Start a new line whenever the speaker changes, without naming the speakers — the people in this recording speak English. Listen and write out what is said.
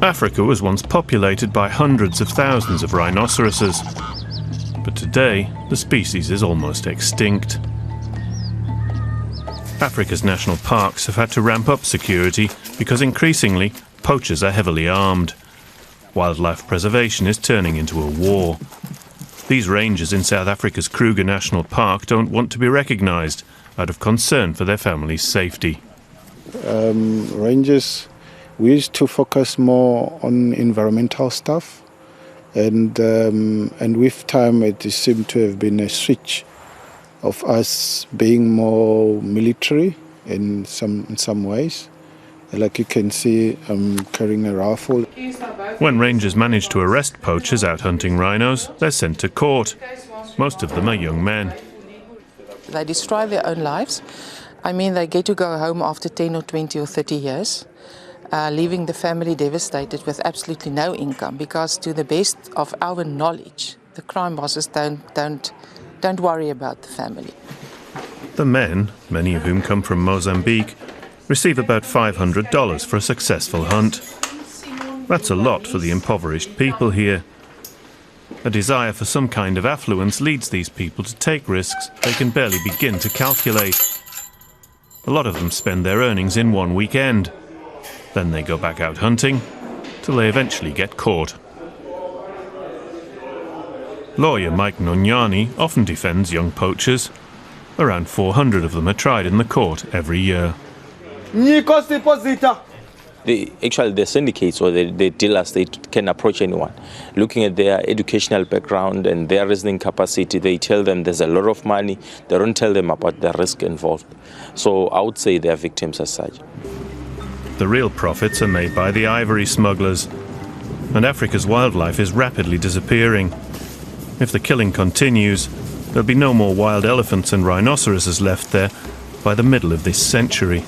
Africa was once populated by hundreds of thousands of rhinoceroses, but today the species is almost extinct. Africa's national parks have had to ramp up security because increasingly poachers are heavily armed. Wildlife preservation is turning into a war. These rangers in South Africa's Kruger National Park don't want to be recognised out of concern for their family's safety.
Rangers, we used to focus more on environmental stuff, and with time it seemed to have been a switch of us being more military in some ways. Like you can see, I'm carrying a rifle.
When rangers manage to arrest poachers out hunting rhinos, they're sent to court. Most of them are young men.
They destroy their own lives. I mean, they get to go home after 10 or 20 or 30 years, leaving the family devastated with absolutely no income, because to the best of our knowledge, the crime bosses don't worry about the family.
The men, many of whom come from Mozambique, receive about $500 for a successful hunt. That's a lot for the impoverished people here. A desire for some kind of affluence leads these people to take risks they can barely begin to calculate. A lot of them spend their earnings in one weekend. Then they go back out hunting, till they eventually get caught. Lawyer Mike Nonyani often defends young poachers. Around 400 of them are tried in the court every year.
The syndicates or the dealers, they can approach anyone. Looking at their educational background and their reasoning capacity, they tell them there's a lot of money. They don't tell them about the risk involved. So I would say they're victims as such.
The real profits are made by the ivory smugglers, and Africa's wildlife is rapidly disappearing. If the killing continues, there'll be no more wild elephants and rhinoceroses left there by the middle of this century.